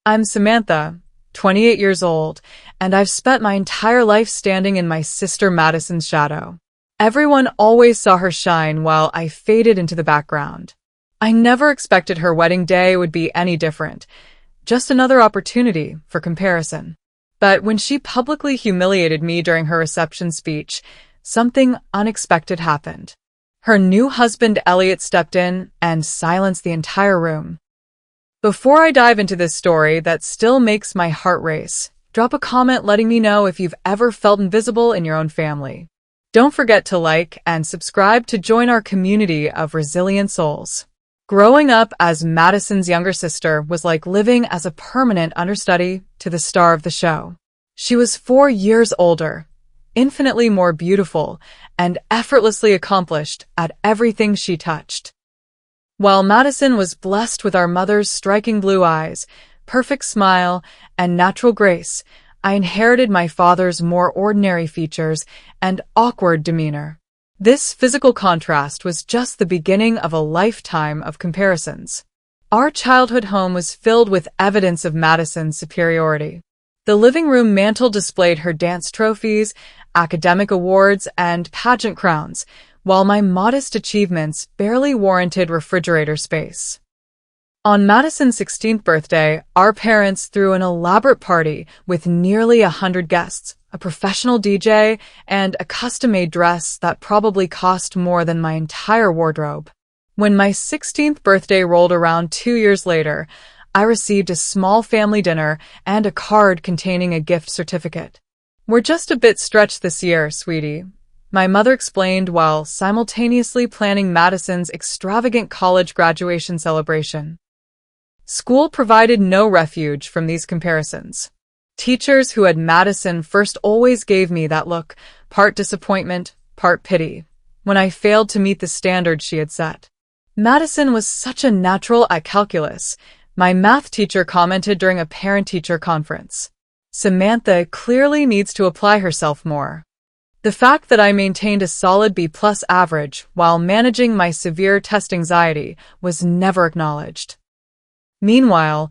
I'm Samantha, 28 years old, and I've spent my entire life standing in my sister Madison's shadow. Everyone always saw her shine while I faded into the background. I never expected her wedding day would be any different, just another opportunity for comparison. But when she publicly humiliated me during her reception speech, something unexpected happened. Her new husband Elliott stepped in and silenced the entire room. Before I dive into this story that still makes my heart race, drop a comment letting me know if you've ever felt invisible in your own family. Don't forget to like and subscribe to join our community of resilient souls. Growing up as Madison's younger sister was like living as a permanent understudy to the star of the show. She was 4 years older, infinitely more beautiful, and effortlessly accomplished at everything she touched. While Madison was blessed with our mother's striking blue eyes, perfect smile, and natural grace, I inherited my father's more ordinary features and awkward demeanor. This physical contrast was just the beginning of a lifetime of comparisons. Our childhood home was filled with evidence of Madison's superiority. The living room mantel displayed her dance trophies, academic awards, and pageant crowns, while my modest achievements barely warranted refrigerator space. On Madison's 16th birthday, our parents threw an elaborate party with nearly 100 guests, a professional DJ, and a custom-made dress that probably cost more than my entire wardrobe. When my 16th birthday rolled around 2 years later, I received a small family dinner and a card containing a gift certificate. "We're just a bit stretched this year, sweetie," my mother explained while simultaneously planning Madison's extravagant college graduation celebration. School provided no refuge from these comparisons. Teachers who had Madison first always gave me that look, part disappointment, part pity, when I failed to meet the standard she had set. Madison was such a natural at calculus, my math teacher commented during a parent-teacher conference. Samantha clearly needs to apply herself more. The fact that I maintained a solid B+ average while managing my severe test anxiety was never acknowledged. Meanwhile,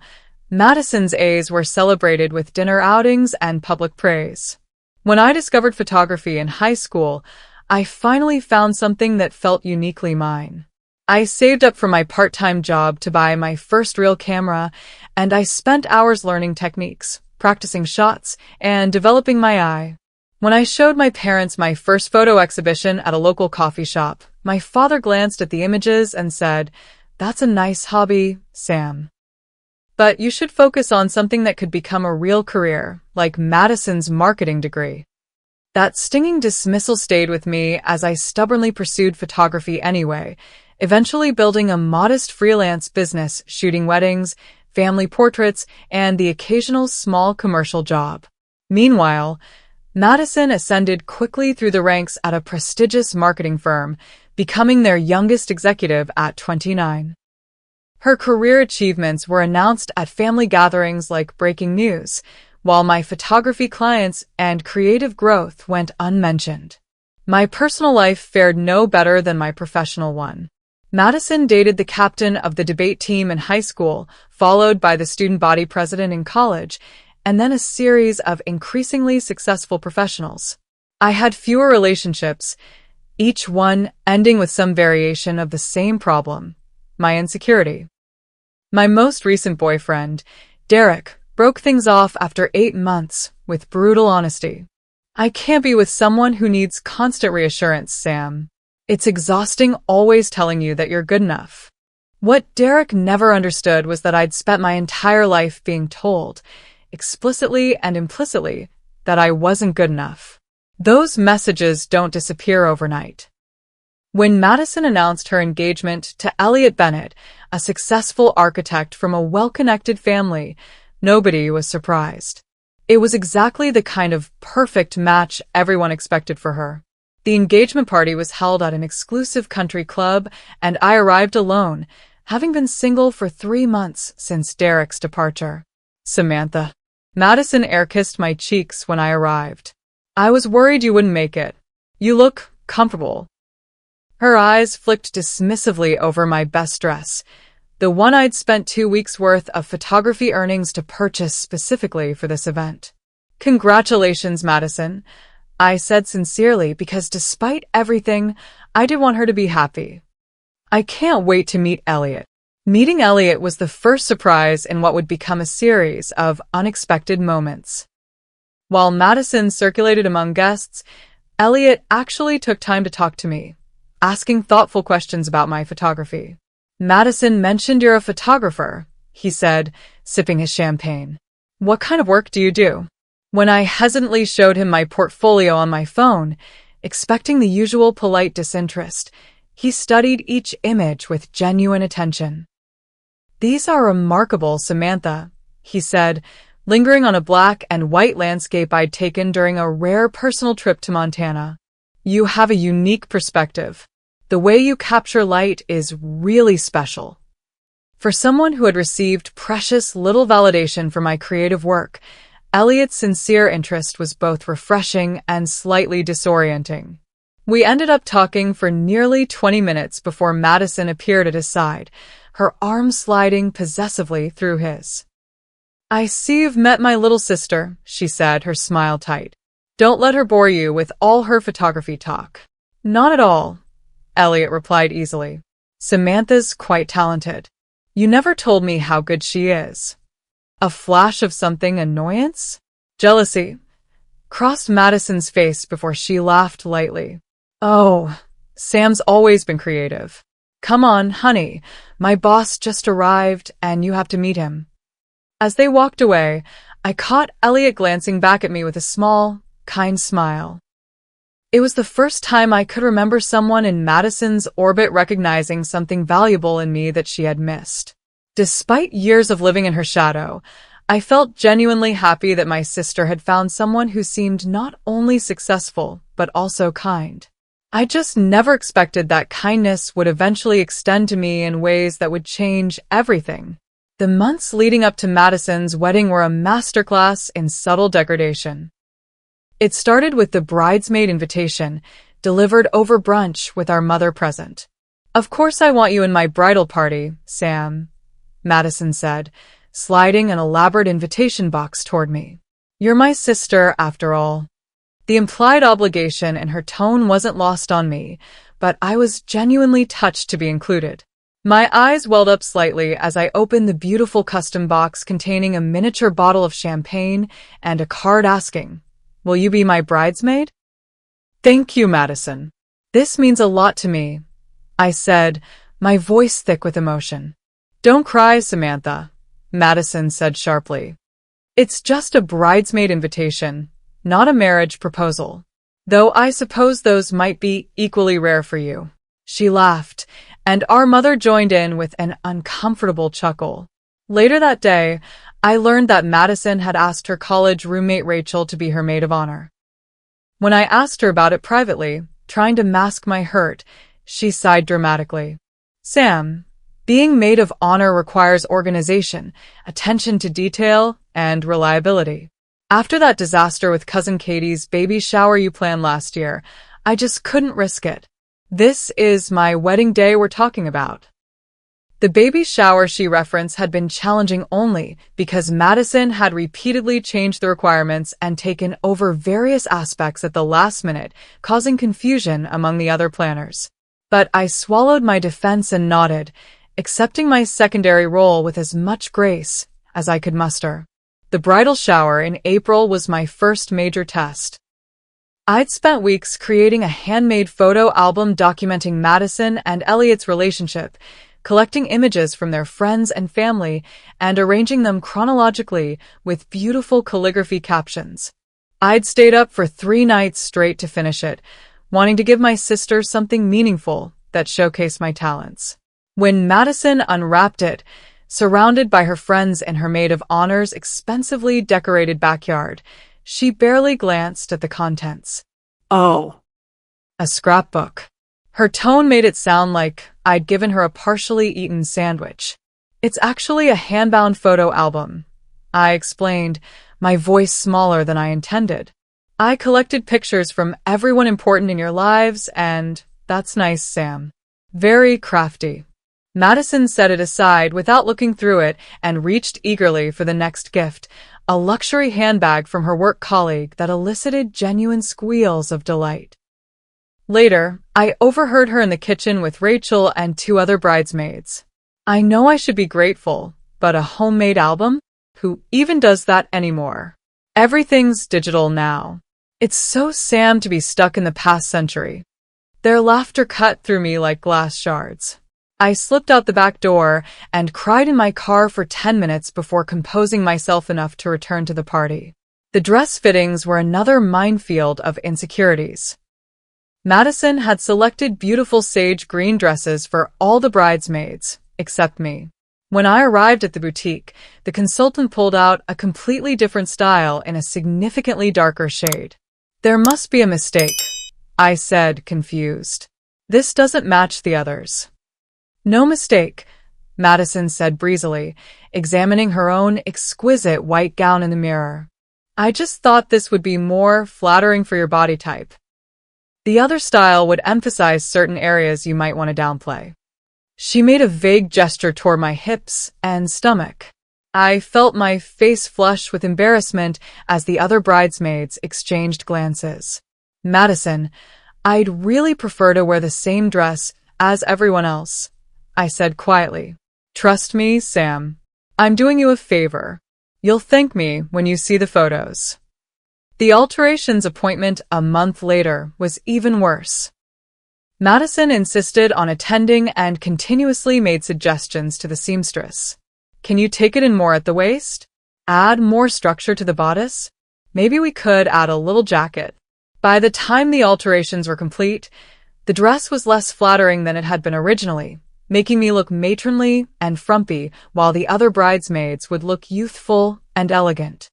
Madison's A's were celebrated with dinner outings and public praise. When I discovered photography in high school, I finally found something that felt uniquely mine. I saved up for my part-time job to buy my first real camera, and I spent hours learning techniques, practicing shots, and developing my eye. When I showed my parents my first photo exhibition at a local coffee shop, my father glanced at the images and said, "That's a nice hobby, Sam. But you should focus on something that could become a real career, like Madison's marketing degree." That stinging dismissal stayed with me as I stubbornly pursued photography anyway, eventually building a modest freelance business shooting weddings, family portraits, and the occasional small commercial job. Meanwhile, Madison ascended quickly through the ranks at a prestigious marketing firm, becoming their youngest executive at 29. Her career achievements were announced at family gatherings like breaking news, while my photography clients and creative growth went unmentioned. My personal life fared no better than my professional one. Madison dated the captain of the debate team in high school, followed by the student body president in college, and then a series of increasingly successful professionals. I had fewer relationships, each one ending with some variation of the same problem: my insecurity. My most recent boyfriend, Derek, broke things off after 8 months with brutal honesty. "I can't be with someone who needs constant reassurance, Sam. It's exhausting always telling you that you're good enough." What Derek never understood was that I'd spent my entire life being told, explicitly and implicitly, that I wasn't good enough. Those messages don't disappear overnight. When Madison announced her engagement to Elliott Bennett, a successful architect from a well-connected family, nobody was surprised. It was exactly the kind of perfect match everyone expected for her. The engagement party was held at an exclusive country club, and I arrived alone, having been single for 3 months since Derek's departure. "Samantha." Madison air-kissed my cheeks when I arrived. "I was worried you wouldn't make it. You look comfortable." Her eyes flicked dismissively over my best dress, the one I'd spent 2 weeks' worth of photography earnings to purchase specifically for this event. "Congratulations, Madison," I said sincerely because despite everything, I did want her to be happy. "I can't wait to meet Elliott." Meeting Elliott was the first surprise in what would become a series of unexpected moments. While Madison circulated among guests, Elliott actually took time to talk to me, asking thoughtful questions about my photography. "Madison mentioned you're a photographer," he said, sipping his champagne. "What kind of work do you do?" When I hesitantly showed him my portfolio on my phone, expecting the usual polite disinterest, he studied each image with genuine attention. "These are remarkable, Samantha," he said, lingering on a black and white landscape I'd taken during a rare personal trip to Montana. "You have a unique perspective. The way you capture light is really special." For someone who had received precious little validation for my creative work, Elliott's sincere interest was both refreshing and slightly disorienting. We ended up talking for nearly 20 minutes before Madison appeared at his side, her arm sliding possessively through his. "I see you've met my little sister," she said, her smile tight. "Don't let her bore you with all her photography talk." "Not at all," Elliott replied easily. "Samantha's quite talented. You never told me how good she is." A flash of something annoyance? Jealousy crossed Madison's face before she laughed lightly. "Oh, Sam's always been creative. Come on, honey, my boss just arrived and you have to meet him." As they walked away, I caught Elliott glancing back at me with a small, kind smile. It was the first time I could remember someone in Madison's orbit recognizing something valuable in me that she had missed. Despite years of living in her shadow, I felt genuinely happy that my sister had found someone who seemed not only successful, but also kind. I just never expected that kindness would eventually extend to me in ways that would change everything. The months leading up to Madison's wedding were a masterclass in subtle degradation. It started with the bridesmaid invitation, delivered over brunch with our mother present. "Of course I want you in my bridal party, Sam," Madison said, sliding an elaborate invitation box toward me. "You're my sister, after all." The implied obligation in her tone wasn't lost on me, but I was genuinely touched to be included. My eyes welled up slightly as I opened the beautiful custom box containing a miniature bottle of champagne and a card asking, "Will you be my bridesmaid?" "Thank you, Madison. This means a lot to me," I said, my voice thick with emotion. "Don't cry, Samantha," Madison said sharply. "It's just a bridesmaid invitation, not a marriage proposal. Though I suppose those might be equally rare for you." She laughed, and our mother joined in with an uncomfortable chuckle. Later that day, I learned that Madison had asked her college roommate Rachel to be her maid of honor. When I asked her about it privately, trying to mask my hurt, she sighed dramatically. "Sam, being maid of honor requires organization, attention to detail, and reliability. After that disaster with Cousin Katie's baby shower you planned last year, I just couldn't risk it. This is my wedding day we're talking about." The baby shower she referenced had been challenging only because Madison had repeatedly changed the requirements and taken over various aspects at the last minute, causing confusion among the other planners. But I swallowed my defense and nodded, accepting my secondary role with as much grace as I could muster. The bridal shower in April was my first major test. I'd spent weeks creating a handmade photo album documenting Madison and Elliott's relationship, collecting images from their friends and family, and arranging them chronologically with beautiful calligraphy captions. I'd stayed up for 3 nights straight to finish it, wanting to give my sister something meaningful that showcased my talents. When Madison unwrapped it, surrounded by her friends in her maid of honor's expensively decorated backyard, she barely glanced at the contents. "Oh." A scrapbook. Her tone made it sound like I'd given her a partially eaten sandwich. "It's actually a hand-bound photo album," I explained, my voice smaller than I intended. "I collected pictures from everyone important in your lives, and that's nice, Sam." "Very crafty," Madison set it aside without looking through it and reached eagerly for the next gift, a luxury handbag from her work colleague that elicited genuine squeals of delight. Later, I overheard her in the kitchen with Rachel and two other bridesmaids. I know I should be grateful, but a homemade album? Who even does that anymore? Everything's digital now. It's so Sam to be stuck in the past century. Their laughter cut through me like glass shards. I slipped out the back door and cried in my car for 10 minutes before composing myself enough to return to the party. The dress fittings were another minefield of insecurities. Madison had selected beautiful sage green dresses for all the bridesmaids, except me. When I arrived at the boutique, the consultant pulled out a completely different style in a significantly darker shade. There must be a mistake, I said, confused. This doesn't match the others. No mistake, Madison said breezily, examining her own exquisite white gown in the mirror. I just thought this would be more flattering for your body type. The other style would emphasize certain areas you might want to downplay. She made a vague gesture toward my hips and stomach. I felt my face flush with embarrassment as the other bridesmaids exchanged glances. Madison, I'd really prefer to wear the same dress as everyone else, I said quietly. Trust me, Sam. I'm doing you a favor. You'll thank me when you see the photos. The alterations appointment a month later was even worse. Madison insisted on attending and continuously made suggestions to the seamstress. Can you take it in more at the waist? Add more structure to the bodice? Maybe we could add a little jacket. By the time the alterations were complete, the dress was less flattering than it had been originally, making me look matronly and frumpy while the other bridesmaids would look youthful and elegant.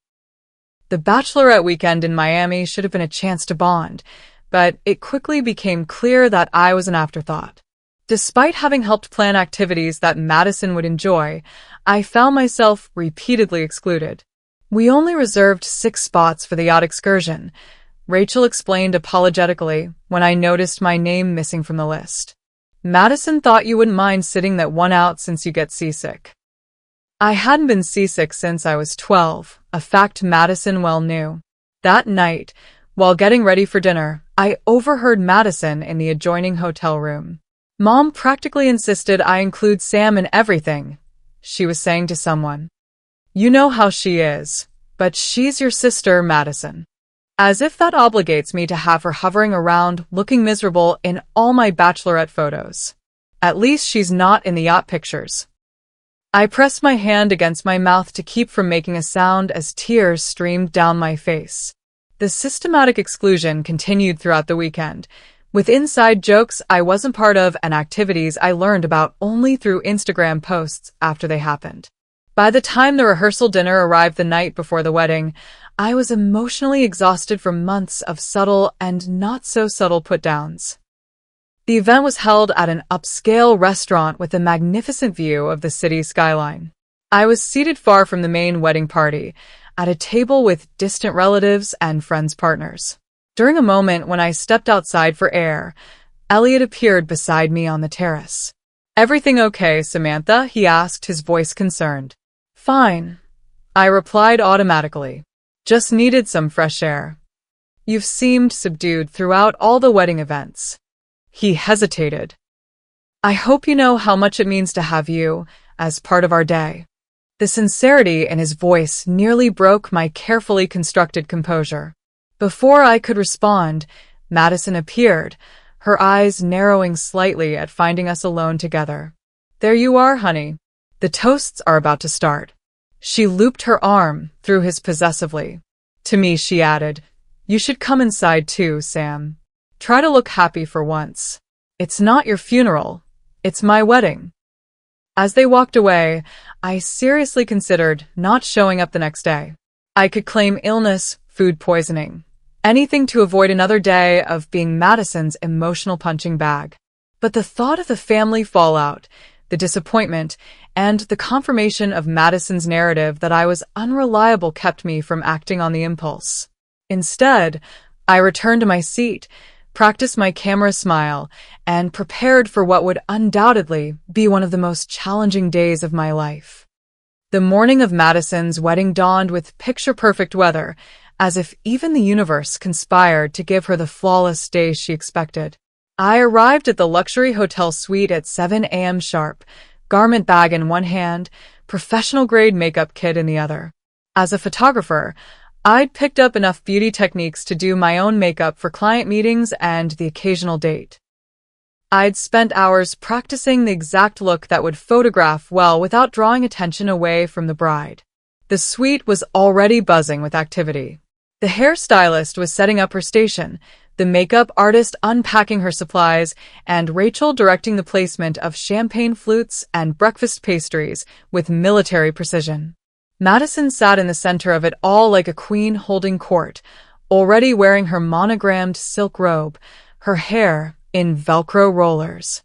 The bachelorette weekend in Miami should have been a chance to bond, but it quickly became clear that I was an afterthought. Despite having helped plan activities that Madison would enjoy, I found myself repeatedly excluded. We only reserved 6 spots for the yacht excursion, Rachel explained apologetically when I noticed my name missing from the list. Madison thought you wouldn't mind sitting that one out since you get seasick. I hadn't been seasick since I was 12, a fact Madison well knew. That night, while getting ready for dinner, I overheard Madison in the adjoining hotel room. Mom practically insisted I include Sam in everything, she was saying to someone. You know how she is, but she's your sister, Madison. As if that obligates me to have her hovering around looking miserable in all my bachelorette photos. At least she's not in the yacht pictures. I pressed my hand against my mouth to keep from making a sound as tears streamed down my face. The systematic exclusion continued throughout the weekend, with inside jokes I wasn't part of and activities I learned about only through Instagram posts after they happened. By the time the rehearsal dinner arrived the night before the wedding, I was emotionally exhausted from months of subtle and not-so-subtle put-downs. The event was held at an upscale restaurant with a magnificent view of the city skyline. I was seated far from the main wedding party, at a table with distant relatives and friends' partners. During a moment when I stepped outside for air, Elliott appeared beside me on the terrace. Everything okay, Samantha? He asked, his voice concerned. Fine, I replied automatically. Just needed some fresh air. You've seemed subdued throughout all the wedding events. He hesitated. I hope you know how much it means to have you as part of our day. The sincerity in his voice nearly broke my carefully constructed composure. Before I could respond, Madison appeared, her eyes narrowing slightly at finding us alone together. There you are, honey. The toasts are about to start. She looped her arm through his possessively. To me, she added, you should come inside too, Sam. Try to look happy for once. It's not your funeral. It's my wedding. As they walked away, I seriously considered not showing up the next day. I could claim illness, food poisoning, anything to avoid another day of being Madison's emotional punching bag. But the thought of the family fallout, the disappointment, and the confirmation of Madison's narrative that I was unreliable kept me from acting on the impulse. Instead, I returned to my seat, practiced my camera smile, and prepared for what would undoubtedly be one of the most challenging days of my life. The morning of Madison's wedding dawned with picture-perfect weather, as if even the universe conspired to give her the flawless day she expected. I arrived at the luxury hotel suite at 7 a.m. sharp, garment bag in one hand, professional-grade makeup kit in the other. As a photographer, I'd picked up enough beauty techniques to do my own makeup for client meetings and the occasional date. I'd spent hours practicing the exact look that would photograph well without drawing attention away from the bride. The suite was already buzzing with activity. The hairstylist was setting up her station, the makeup artist unpacking her supplies, and Rachel directing the placement of champagne flutes and breakfast pastries with military precision. Madison sat in the center of it all like a queen holding court, already wearing her monogrammed silk robe, her hair in Velcro rollers.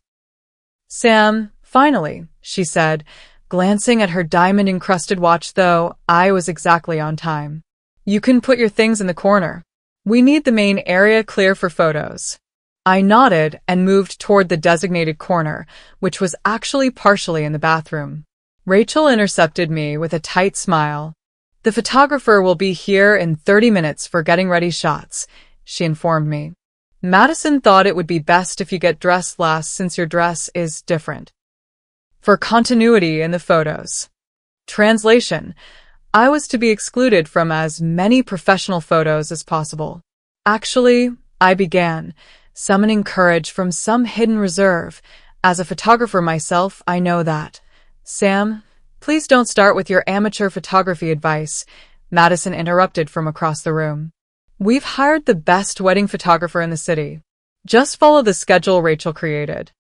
"Sam, finally," she said, glancing at her diamond-encrusted watch, though I was exactly on time. "You can put your things in the corner. We need the main area clear for photos." I nodded and moved toward the designated corner, which was actually partially in the bathroom. Rachel intercepted me with a tight smile. "The photographer will be here in 30 minutes for getting ready shots," she informed me. "Madison thought it would be best if you get dressed last since your dress is different. For continuity in the photos." Translation: I was to be excluded from as many professional photos as possible. "Actually," I began, summoning courage from some hidden reserve. "As a photographer myself, I know that." "Sam, please don't start with your amateur photography advice," Madison interrupted from across the room. "We've hired the best wedding photographer in the city. Just follow the schedule Rachel created."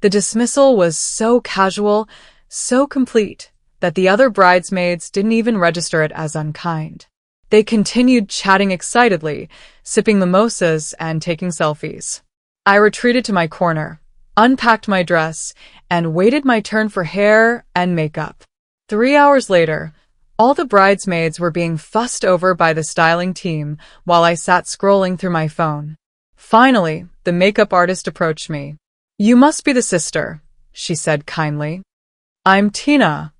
The dismissal was so casual, so complete, that the other bridesmaids didn't even register it as unkind. They continued chatting excitedly, sipping mimosas and taking selfies. I retreated to my corner, unpacked my dress, and waited my turn for hair and makeup. 3 hours later, all the bridesmaids were being fussed over by the styling team while I sat scrolling through my phone. Finally, the makeup artist approached me. "You must be the sister," she said kindly. "I'm Tina.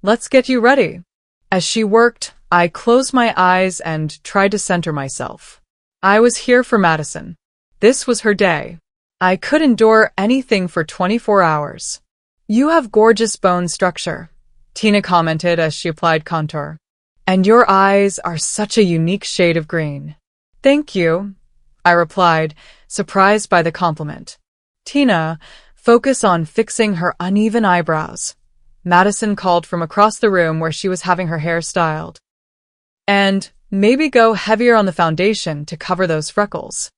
Let's get you ready." As she worked, I closed my eyes and tried to center myself. I was here for Madison. This was her day. I could endure anything for 24 hours. "You have gorgeous bone structure," Tina commented as she applied contour. "And your eyes are such a unique shade of green." "Thank you," I replied, surprised by the compliment. "Tina, focus on fixing her uneven eyebrows," Madison called from across the room where she was having her hair styled. "And maybe go heavier on the foundation to cover those freckles."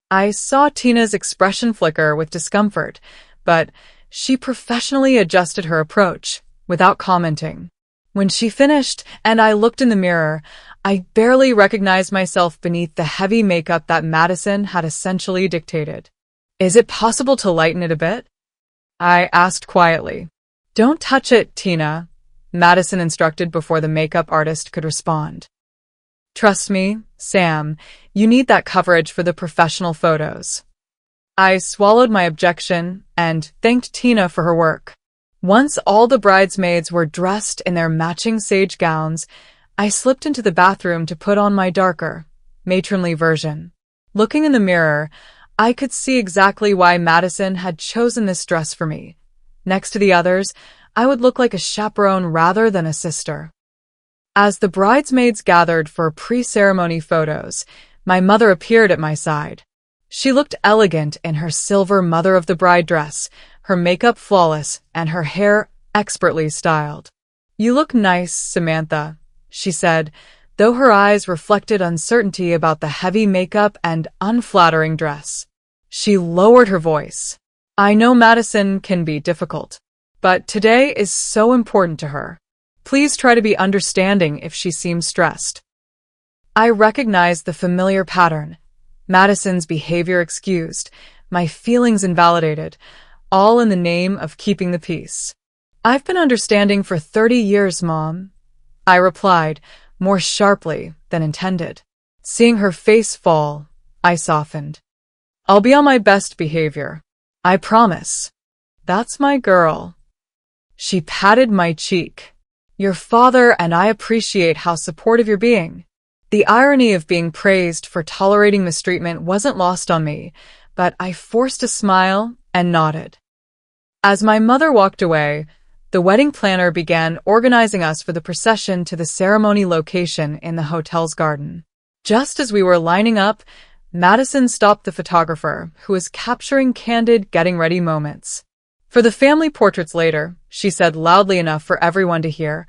I saw Tina's expression flicker with discomfort, but she professionally adjusted her approach, without commenting. When she finished and I looked in the mirror, I barely recognized myself beneath the heavy makeup that Madison had essentially dictated. "Is it possible to lighten it a bit?" I asked quietly. "Don't touch it, Tina," Madison instructed before the makeup artist could respond. "Trust me, Sam, you need that coverage for the professional photos." I swallowed my objection and thanked Tina for her work. Once all the bridesmaids were dressed in their matching sage gowns, I slipped into the bathroom to put on my darker, matronly version. Looking in the mirror, I could see exactly why Madison had chosen this dress for me. Next to the others, I would look like a chaperone rather than a sister. As the bridesmaids gathered for pre-ceremony photos, my mother appeared at my side. She looked elegant in her silver mother-of-the-bride dress, her makeup flawless, and her hair expertly styled. "You look nice, Samantha," she said, though her eyes reflected uncertainty about the heavy makeup and unflattering dress. She lowered her voice. "I know Madison can be difficult, but today is so important to her. Please try to be understanding if she seems stressed." I recognized the familiar pattern. Madison's behavior excused, my feelings invalidated, all in the name of keeping the peace. "I've been understanding for 30 years, Mom," I replied, more sharply than intended. Seeing her face fall, I softened. I'll be on my best behavior. I promise. That's my girl. She patted my cheek. Your father and I appreciate how supportive you're being. The irony of being praised for tolerating mistreatment wasn't lost on me, but I forced a smile and nodded. As my mother walked away, the wedding planner began organizing us for the procession to the ceremony location in the hotel's garden. Just as we were lining up, Madison stopped the photographer, who was capturing candid getting-ready moments. For the family portraits later, she said loudly enough for everyone to hear,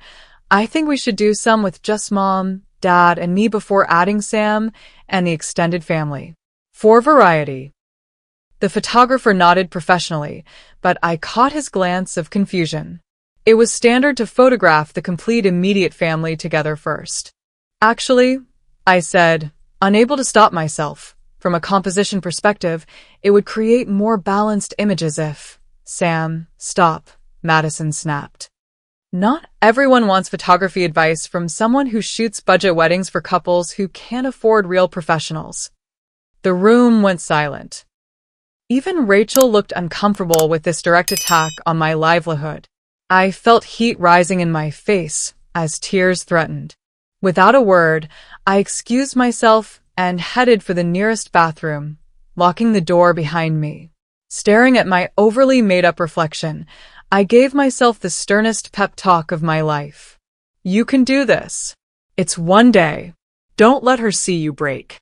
I think we should do some with just Mom, Dad, and me before adding Sam and the extended family. For variety. The photographer nodded professionally, but I caught his glance of confusion. It was standard to photograph the complete immediate family together first. Actually, I said, unable to stop myself. From a composition perspective, it would create more balanced images if... Sam, stop, Madison snapped. Not everyone wants photography advice from someone who shoots budget weddings for couples who can't afford real professionals. The room went silent. Even Rachel looked uncomfortable with this direct attack on my livelihood. I felt heat rising in my face as tears threatened. Without a word, I excused myself and headed for the nearest bathroom, locking the door behind me. Staring at my overly made-up reflection, I gave myself the sternest pep talk of my life. You can do this. It's one day. Don't let her see you break.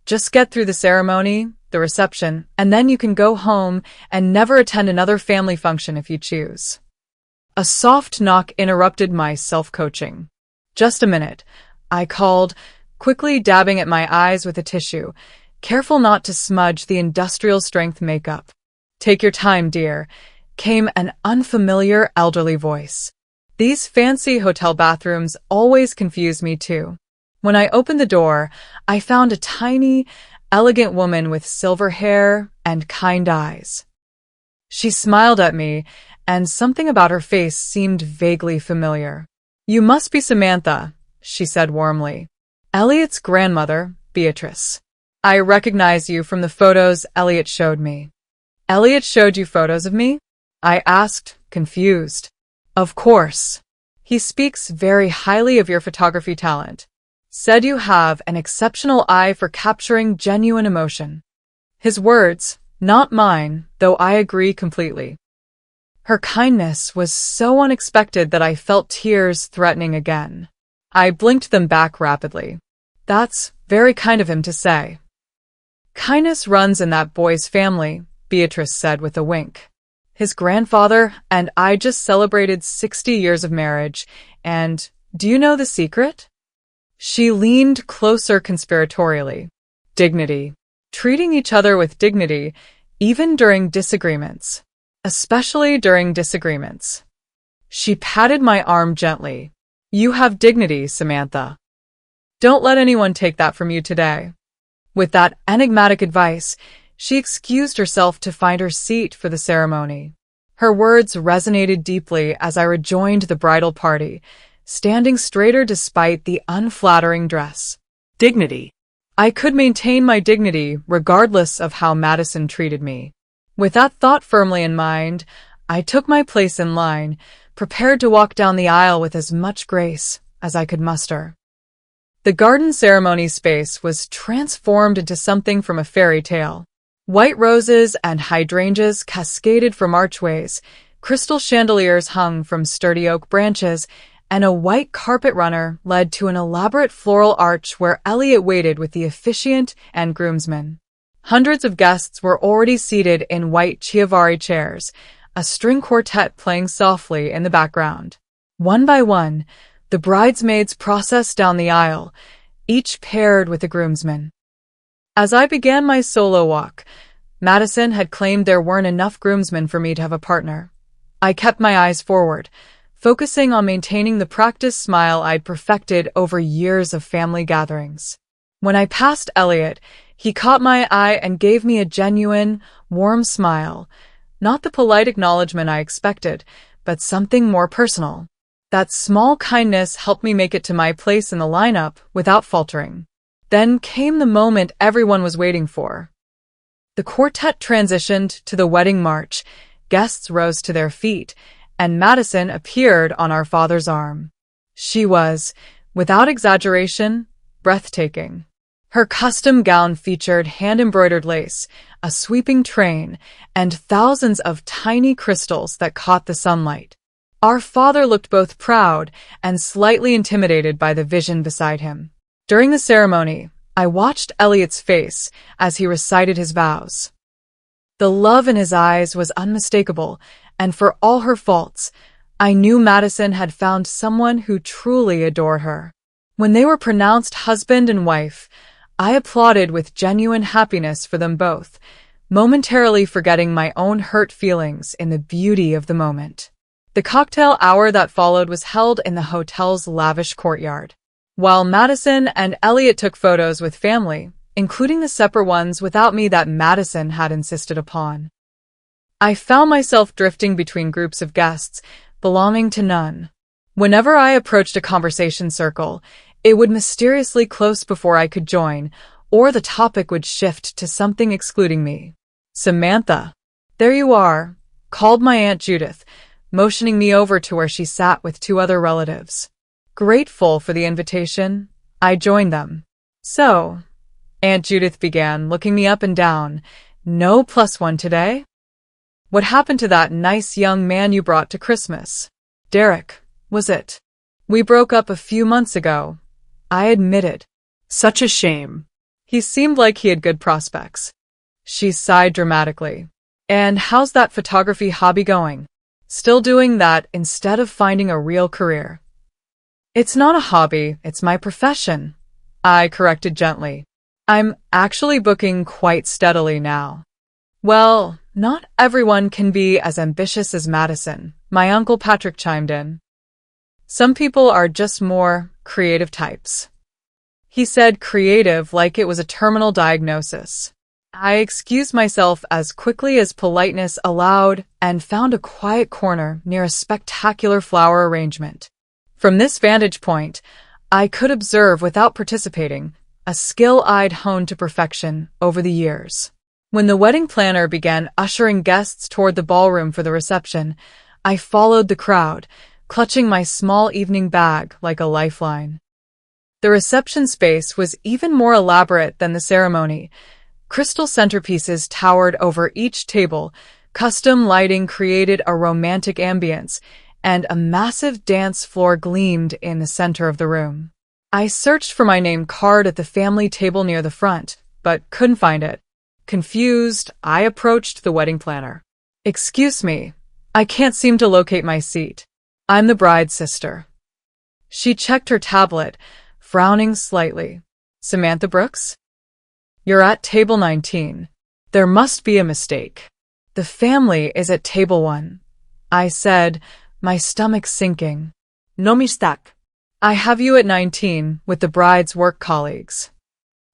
Just get through the ceremony, the reception, and then you can go home and never attend another family function if you choose. A soft knock interrupted my self-coaching. Just a minute, I called, quickly dabbing at my eyes with a tissue, careful not to smudge the industrial-strength makeup. Take your time, dear, came an unfamiliar elderly voice. These fancy hotel bathrooms always confuse me too. When I opened the door, I found a tiny, elegant woman with silver hair and kind eyes. She smiled at me, and something about her face seemed vaguely familiar. You must be Samantha, she said warmly. Elliott's grandmother, Beatrice. I recognize you from the photos Elliott showed me. Elliott showed you photos of me? I asked, confused. Of course. He speaks very highly of your photography talent. Said you have an exceptional eye for capturing genuine emotion. His words, not mine, though I agree completely. Her kindness was so unexpected that I felt tears threatening again. I blinked them back rapidly. That's very kind of him to say. Kindness runs in that boy's family, Beatrice said with a wink. His grandfather and I just celebrated 60 years of marriage, and do you know the secret? She leaned closer conspiratorially. Dignity. Treating each other with dignity, even during disagreements. Especially during disagreements. She patted my arm gently. You have dignity, Samantha. Don't let anyone take that from you today. With that enigmatic advice, she excused herself to find her seat for the ceremony. Her words resonated deeply as I rejoined the bridal party, standing straighter despite the unflattering dress. Dignity. I could maintain my dignity regardless of how Madison treated me. With that thought firmly in mind, I took my place in line, prepared to walk down the aisle with as much grace as I could muster. The garden ceremony space was transformed into something from a fairy tale. White roses and hydrangeas cascaded from archways, crystal chandeliers hung from sturdy oak branches, and a white carpet runner led to an elaborate floral arch where Elliott waited with the officiant and groomsmen. Hundreds of guests were already seated in white Chiavari chairs, a string quartet playing softly in the background. One by one, the bridesmaids processed down the aisle, each paired with a groomsman. As I began my solo walk, Madison had claimed there weren't enough groomsmen for me to have a partner. I kept my eyes forward, focusing on maintaining the practiced smile I'd perfected over years of family gatherings. When I passed Elliott, he caught my eye and gave me a genuine, warm smile, not the polite acknowledgement I expected, but something more personal. That small kindness helped me make it to my place in the lineup without faltering. Then came the moment everyone was waiting for. The quartet transitioned to the wedding march, guests rose to their feet, and Madison appeared on our father's arm. She was, without exaggeration, breathtaking. Her custom gown featured hand-embroidered lace, a sweeping train, and thousands of tiny crystals that caught the sunlight. Our father looked both proud and slightly intimidated by the vision beside him. During the ceremony, I watched Elliott's face as he recited his vows. The love in his eyes was unmistakable, and for all her faults, I knew Madison had found someone who truly adored her. When they were pronounced husband and wife, I applauded with genuine happiness for them both, momentarily forgetting my own hurt feelings in the beauty of the moment. The cocktail hour that followed was held in the hotel's lavish courtyard. While Madison and Elliott took photos with family, including the separate ones without me that Madison had insisted upon, I found myself drifting between groups of guests, belonging to none. Whenever I approached a conversation circle, it would mysteriously close before I could join, or the topic would shift to something excluding me. "Samantha, there you are," called my Aunt Judith, motioning me over to where she sat with two other relatives. Grateful for the invitation, I joined them. "So," Aunt Judith began, looking me up and down, "no +1 today? What happened to that nice young man you brought to Christmas? Derek, was it? We broke up a few months ago," I admitted. "Such a shame. He seemed like he had good prospects." She sighed dramatically. "And how's that photography hobby going? Still doing that instead of finding a real career?" "It's not a hobby, it's my profession," I corrected gently. "I'm actually booking quite steadily now." "Well, not everyone can be as ambitious as Madison," my Uncle Patrick chimed in. "Some people are just more creative types." He said creative like it was a terminal diagnosis. I excused myself as quickly as politeness allowed and found a quiet corner near a spectacular flower arrangement. From this vantage point, I could observe without participating, a skill I'd honed to perfection over the years. When the wedding planner began ushering guests toward the ballroom for the reception, I followed the crowd, clutching my small evening bag like a lifeline. The reception space was even more elaborate than the ceremony. Crystal centerpieces towered over each table, custom lighting created a romantic ambience, and a massive dance floor gleamed in the center of the room. I searched for my name card at the family table near the front, but couldn't find it. Confused, I approached the wedding planner. "Excuse me, I can't seem to locate my seat. I'm the bride's sister." She checked her tablet, frowning slightly. "Samantha Brooks? You're at table 19. There must be a mistake. The family is at table 1. I said, my stomach sinking. "No mistake. I have you at 19 with the bride's work colleagues."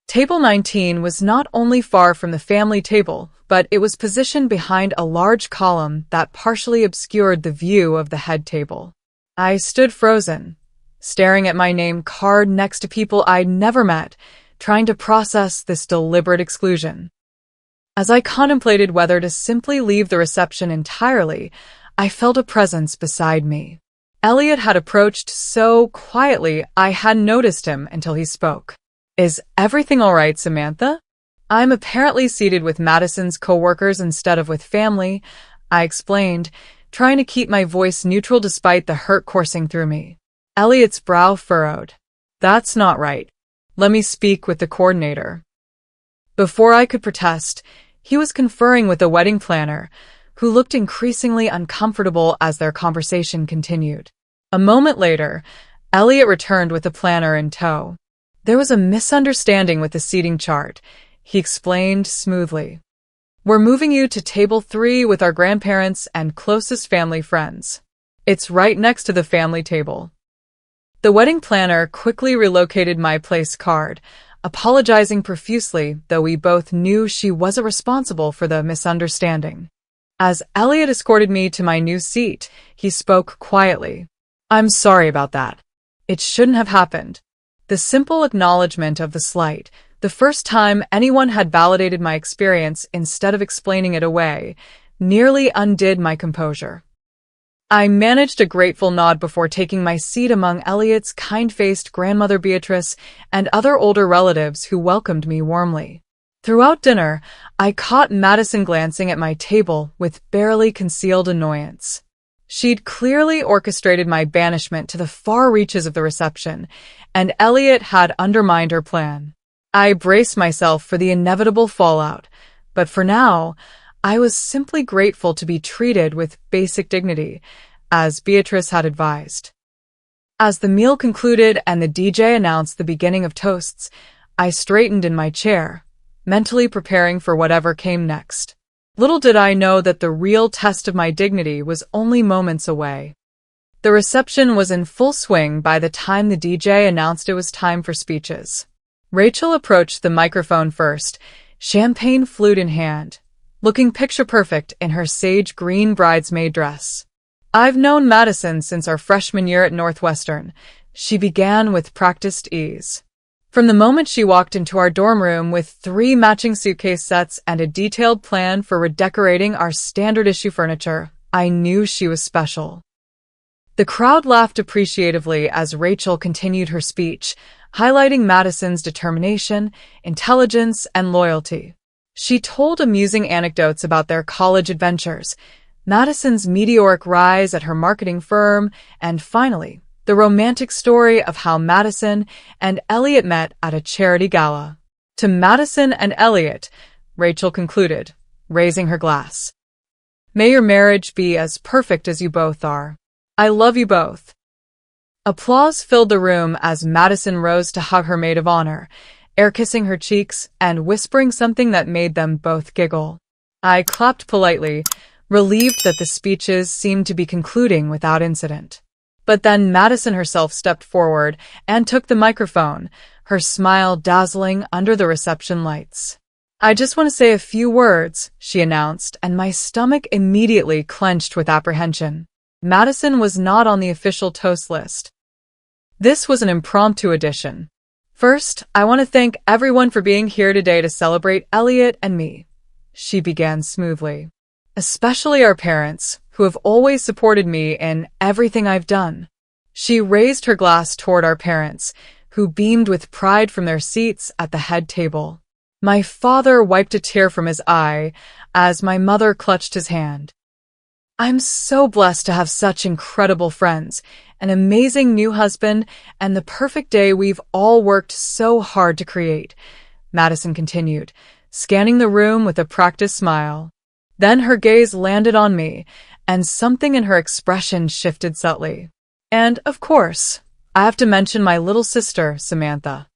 Table 19 was not only far from the family table, but it was positioned behind a large column that partially obscured the view of the head table. I stood frozen, staring at my name card next to people I'd never met, trying to process this deliberate exclusion. As I contemplated whether to simply leave the reception entirely, I felt a presence beside me. Elliott had approached so quietly I hadn't noticed him until he spoke. "Is everything all right, Samantha?" "I'm apparently seated with Madison's coworkers instead of with family," I explained, trying to keep my voice neutral despite the hurt coursing through me. Elliott's brow furrowed. "That's not right. Let me speak with the coordinator." Before I could protest, he was conferring with the wedding planner, who looked increasingly uncomfortable as their conversation continued. A moment later, Elliott returned with the planner in tow. "There was a misunderstanding with the seating chart," he explained smoothly. "We're moving you to table 3 with our grandparents and closest family friends. It's right next to the family table." The wedding planner quickly relocated my place card, apologizing profusely, though we both knew she wasn't responsible for the misunderstanding. As Elliott escorted me to my new seat, he spoke quietly. "I'm sorry about that. It shouldn't have happened." The simple acknowledgement of the slight, The first time anyone had validated my experience instead of explaining it away nearly undid my composure. I managed a grateful nod before taking my seat among Elliott's kind-faced grandmother Beatrice and other older relatives who welcomed me warmly. Throughout dinner, I caught Madison glancing at my table with barely concealed annoyance. She'd clearly orchestrated my banishment to the far reaches of the reception, and Elliott had undermined her plan. I braced myself for the inevitable fallout, but for now, I was simply grateful to be treated with basic dignity, as Beatrice had advised. As the meal concluded and the DJ announced the beginning of toasts, I straightened in my chair, mentally preparing for whatever came next. Little did I know that the real test of my dignity was only moments away. The reception was in full swing by the time the DJ announced it was time for speeches. Rachel approached the microphone first, champagne flute in hand, looking picture-perfect in her sage green bridesmaid dress. "I've known Madison since our freshman year at Northwestern," she began with practiced ease. "From the moment she walked into our dorm room with 3 matching suitcase sets and a detailed plan for redecorating our standard-issue furniture, I knew she was special." The crowd laughed appreciatively as Rachel continued her speech, highlighting Madison's determination, intelligence, and loyalty. She told amusing anecdotes about their college adventures, Madison's meteoric rise at her marketing firm, and finally, the romantic story of how Madison and Elliott met at a charity gala. "To Madison and Elliott," Rachel concluded, raising her glass. "May your marriage be as perfect as you both are. I love you both." Applause filled the room as Madison rose to hug her maid of honor, air-kissing her cheeks and whispering something that made them both giggle. I clapped politely, relieved that the speeches seemed to be concluding without incident. But then Madison herself stepped forward and took the microphone, her smile dazzling under the reception lights. "I just want to say a few words," she announced, and my stomach immediately clenched with apprehension. Madison was not on the official toast list. This was an impromptu addition. "First, I want to thank everyone for being here today to celebrate Elliott and me," she began smoothly. "Especially our parents, who have always supported me in everything I've done." She raised her glass toward our parents, who beamed with pride from their seats at the head table. My father wiped a tear from his eye as my mother clutched his hand. "I'm so blessed to have such incredible friends, an amazing new husband, and the perfect day we've all worked so hard to create," Madison continued, scanning the room with a practiced smile. Then her gaze landed on me, and something in her expression shifted subtly. "And, of course, I have to mention my little sister, Samantha."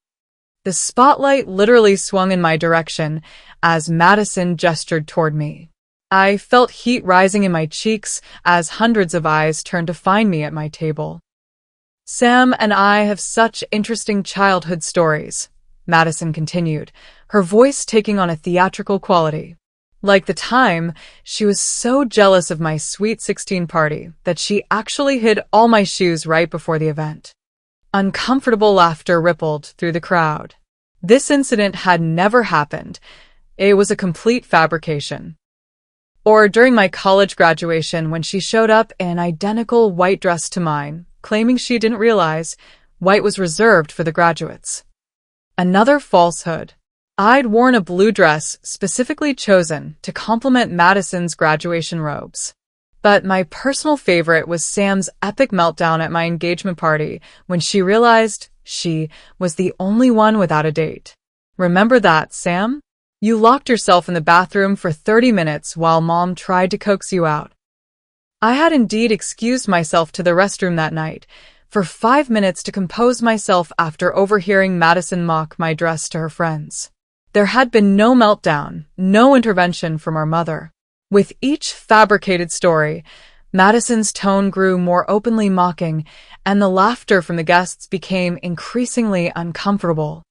The spotlight literally swung in my direction as Madison gestured toward me. I felt heat rising in my cheeks as hundreds of eyes turned to find me at my table. "Sam and I have such interesting childhood stories," Madison continued, her voice taking on a theatrical quality. "Like the time she was so jealous of my sweet 16 party that she actually hid all my shoes right before the event." Uncomfortable laughter rippled through the crowd. This incident had never happened. It was a complete fabrication. Or during my college graduation when she showed up in an identical white dress to mine, claiming she didn't realize white was reserved for the graduates. Another falsehood. I'd worn a blue dress specifically chosen to complement Madison's graduation robes. But my personal favorite was Sam's epic meltdown at my engagement party when she realized she was the only one without a date. "Remember that, Sam? You locked yourself in the bathroom for 30 minutes while Mom tried to coax you out." I had indeed excused myself to the restroom that night, for 5 minutes to compose myself after overhearing Madison mock my dress to her friends. There had been no meltdown, no intervention from our mother. With each fabricated story, Madison's tone grew more openly mocking, and the laughter from the guests became increasingly uncomfortable.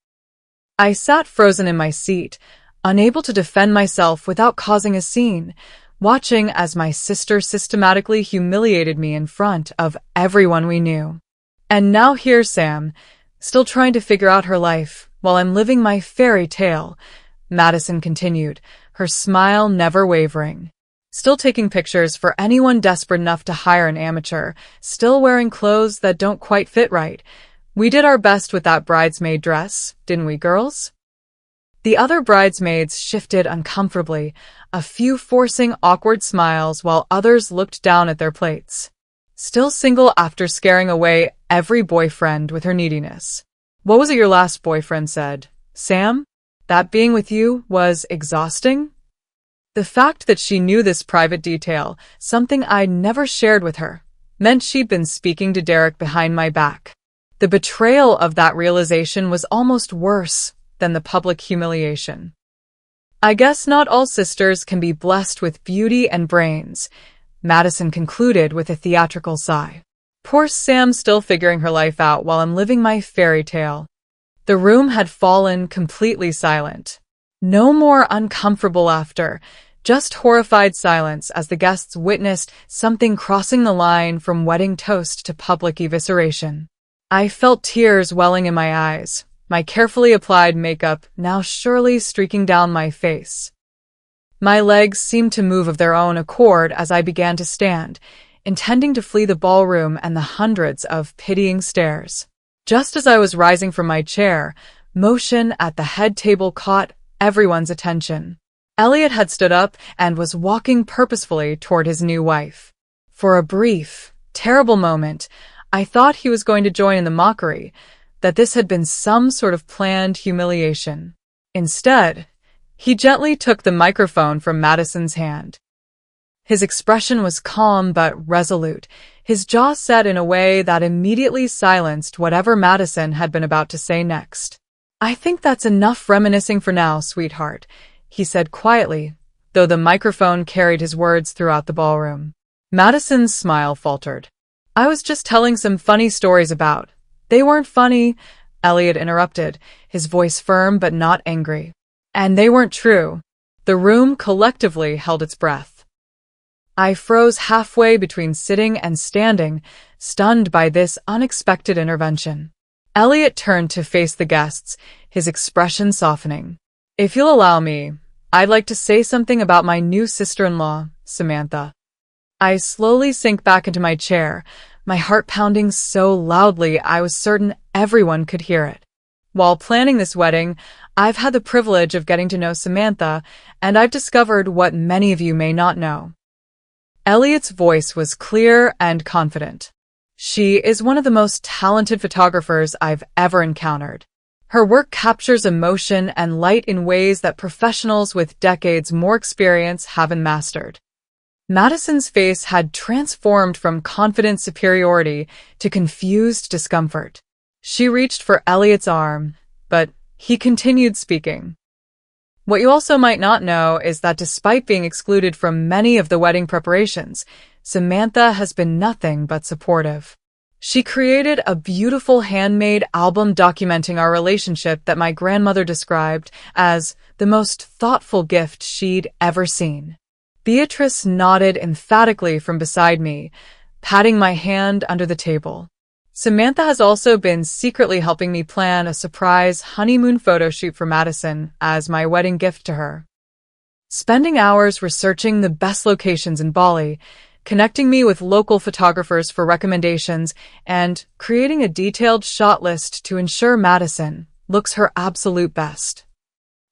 I sat frozen in my seat, unable to defend myself without causing a scene, watching as my sister systematically humiliated me in front of everyone we knew. And now here's Sam, still trying to figure out her life, while I'm living my fairy tale," Madison continued, her smile never wavering. "Still taking pictures for anyone desperate enough to hire an amateur, still wearing clothes that don't quite fit right. We did our best with that bridesmaid dress, didn't we, girls?" The other bridesmaids shifted uncomfortably, a few forcing awkward smiles while others looked down at their plates. Still single after scaring away every boyfriend with her neediness. "What was it your last boyfriend said? Sam? That being with you was exhausting?" The fact that she knew this private detail, something I'd never shared with her, meant she'd been speaking to Derek behind my back. The betrayal of that realization was almost worse than the public humiliation. "I guess not all sisters can be blessed with beauty and brains," Madison concluded with a theatrical sigh. "Poor Sam, still figuring her life out while I'm living my fairy tale." The room had fallen completely silent. No more uncomfortable laughter, just horrified silence as the guests witnessed something crossing the line from wedding toast to public evisceration. I felt tears welling in my eyes, my carefully applied makeup now surely streaking down my face. My legs seemed to move of their own accord as I began to stand, intending to flee the ballroom and the hundreds of pitying stares. Just as I was rising from my chair, motion at the head table caught everyone's attention. Elliott had stood up and was walking purposefully toward his new wife. For a brief, terrible moment, I thought he was going to join in the mockery, that this had been some sort of planned humiliation. Instead, he gently took the microphone from Madison's hand. His expression was calm but resolute, his jaw set in a way that immediately silenced whatever Madison had been about to say next. "I think that's enough reminiscing for now, sweetheart," he said quietly, though the microphone carried his words throughout the ballroom. Madison's smile faltered. "I was just telling some funny stories about—" "They weren't funny," Elliott interrupted, his voice firm but not angry. "And they weren't true." The room collectively held its breath. I froze halfway between sitting and standing, stunned by this unexpected intervention. Elliott turned to face the guests, his expression softening. "If you'll allow me, I'd like to say something about my new sister-in-law, Samantha." I slowly sank back into my chair, my heart pounding so loudly I was certain everyone could hear it. While planning this wedding, I've had the privilege of getting to know Samantha, and I've discovered what many of you may not know. Elliott's voice was clear and confident. "She is one of the most talented photographers I've ever encountered. Her work captures emotion and light in ways that professionals with decades more experience haven't mastered." Madison's face had transformed from confident superiority to confused discomfort. She reached for Elliott's arm, but he continued speaking. "What you also might not know is that despite being excluded from many of the wedding preparations, Samantha has been nothing but supportive. She created a beautiful handmade album documenting our relationship that my grandmother described as the most thoughtful gift she'd ever seen." Beatrice nodded emphatically from beside me, patting my hand under the table. "Samantha has also been secretly helping me plan a surprise honeymoon photo shoot for Madison as my wedding gift to her. Spending hours researching the best locations in Bali, connecting me with local photographers for recommendations, and creating a detailed shot list to ensure Madison looks her absolute best."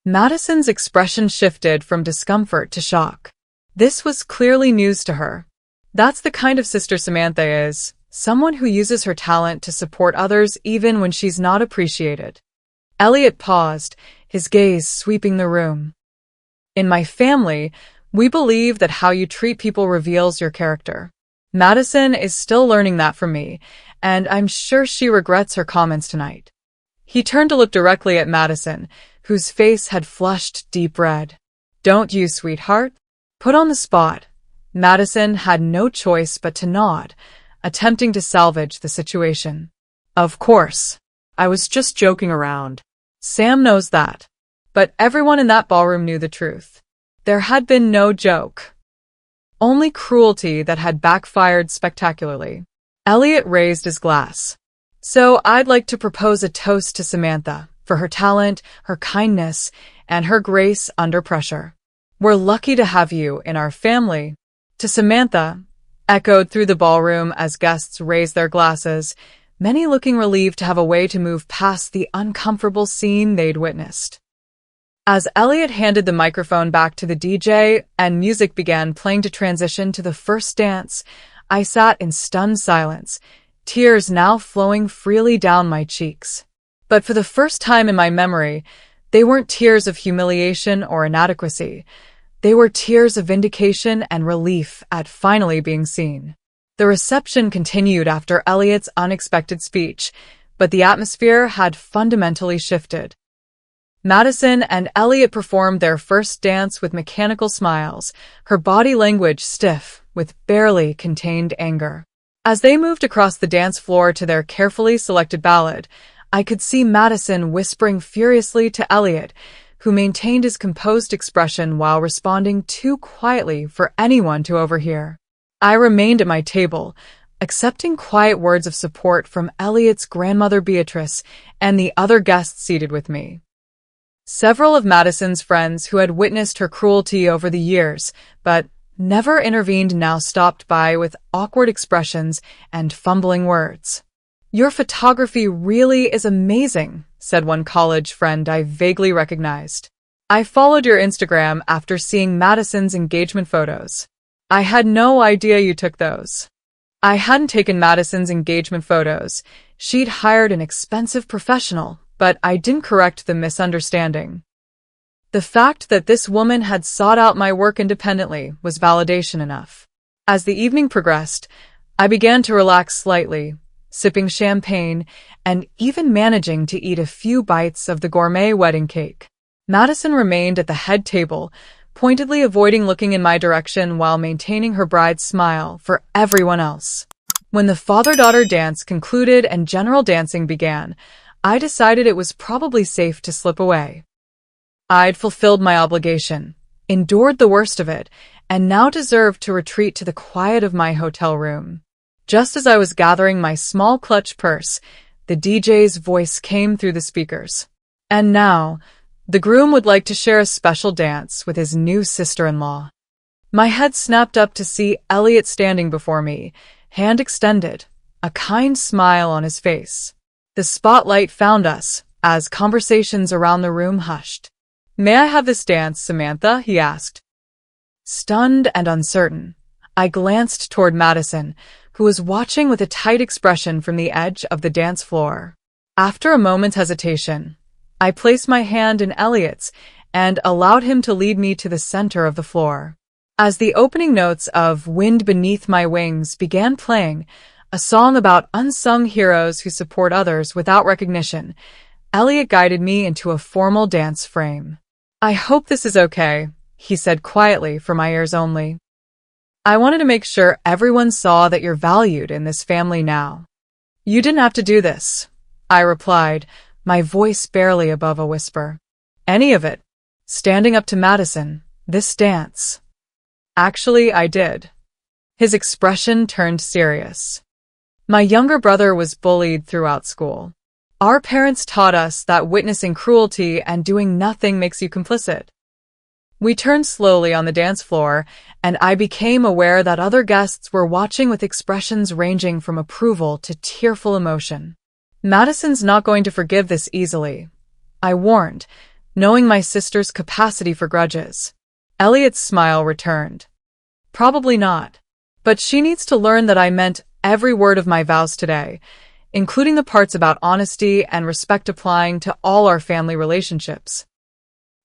Madison's expression shifted from discomfort to shock. This was clearly news to her. That's the kind of sister Samantha is, someone who uses her talent to support others even when she's not appreciated. Elliott paused, his gaze sweeping the room. "In my family, we believe that how you treat people reveals your character. Madison is still learning that from me, and I'm sure she regrets her comments tonight." He turned to look directly at Madison, whose face had flushed deep red. "Don't you, sweetheart?" Put on the spot, Madison had no choice but to nod, attempting to salvage the situation. "Of course. I was just joking around. Sam knows that." But everyone in that ballroom knew the truth. There had been no joke. Only cruelty that had backfired spectacularly. Elliott raised his glass. "So I'd like to propose a toast to Samantha," for her talent, her kindness, and her grace under pressure. We're lucky to have you in our family. To Samantha, echoed through the ballroom as guests raised their glasses, many looking relieved to have a way to move past the uncomfortable scene they'd witnessed. As Elliott handed the microphone back to the DJ and music began playing to transition to the first dance, I sat in stunned silence, tears now flowing freely down my cheeks. But for the first time in my memory, they weren't tears of humiliation or inadequacy. They were tears of vindication and relief at finally being seen. The reception continued after Elliott's unexpected speech, but the atmosphere had fundamentally shifted. Madison and Elliott performed their first dance with mechanical smiles, her body language stiff with barely contained anger. As they moved across the dance floor to their carefully selected ballad, I could see Madison whispering furiously to Elliott, who maintained his composed expression while responding too quietly for anyone to overhear. I remained at my table, accepting quiet words of support from Elliott's grandmother Beatrice and the other guests seated with me. Several of Madison's friends who had witnessed her cruelty over the years, but never intervened, now stopped by with awkward expressions and fumbling words. "Your photography really is amazing," said one college friend I vaguely recognized. "I followed your Instagram after seeing Madison's engagement photos. I had no idea you took those." I hadn't taken Madison's engagement photos. She'd hired an expensive professional, but I didn't correct the misunderstanding. The fact that this woman had sought out my work independently was validation enough. As the evening progressed, I began to relax slightly, sipping champagne and even managing to eat a few bites of the gourmet wedding cake. Madison remained at the head table, pointedly avoiding looking in my direction while maintaining her bride's smile for everyone else. When the father-daughter dance concluded and general dancing began, I decided it was probably safe to slip away. I'd fulfilled my obligation, endured the worst of it, and now deserved to retreat to the quiet of my hotel room. Just as I was gathering my small clutch purse, the DJ's voice came through the speakers. "And now, the groom would like to share a special dance with his new sister-in-law." My head snapped up to see Elliott standing before me, hand extended, a kind smile on his face. The spotlight found us, as conversations around the room hushed. "May I have this dance, Samantha?" he asked. Stunned and uncertain, I glanced toward Madison, who was watching with a tight expression from the edge of the dance floor. After a moment's hesitation, I placed my hand in Elliott's and allowed him to lead me to the center of the floor. As the opening notes of "Wind Beneath My Wings" began playing, a song about unsung heroes who support others without recognition, Elliott guided me into a formal dance frame. "I hope this is okay," he said quietly for my ears only. "I wanted to make sure everyone saw that you're valued in this family now." "You didn't have to do this," I replied, my voice barely above a whisper. "Any of it. Standing up to Madison, this dance." "Actually, I did." His expression turned serious. "My younger brother was bullied throughout school. Our parents taught us that witnessing cruelty and doing nothing makes you complicit." We turned slowly on the dance floor, and I became aware that other guests were watching with expressions ranging from approval to tearful emotion. "Madison's not going to forgive this easily," I warned, knowing my sister's capacity for grudges. Elliott's smile returned. "Probably not. But she needs to learn that I meant every word of my vows today, including the parts about honesty and respect applying to all our family relationships."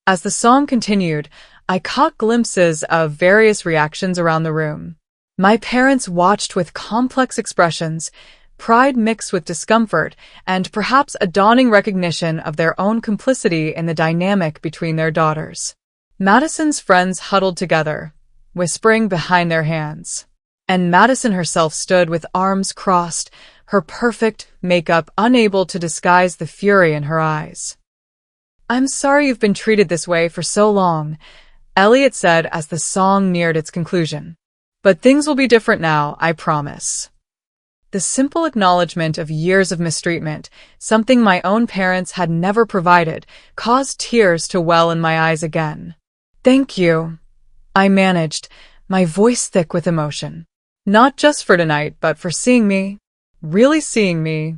As the song continued, I caught glimpses of various reactions around the room. My parents watched with complex expressions, pride mixed with discomfort, and perhaps a dawning recognition of their own complicity in the dynamic between their daughters. Madison's friends huddled together, whispering behind their hands. And Madison herself stood with arms crossed, her perfect makeup unable to disguise the fury in her eyes. "I'm sorry you've been treated this way for so long," Elliott said as the song neared its conclusion. "But things will be different now, I promise." The The simple acknowledgement of years of mistreatment, something my own parents had never provided, caused tears to well in my eyes again. "Thank you," I managed, my voice thick with emotion. "Not just for tonight, but for seeing me. Really seeing me."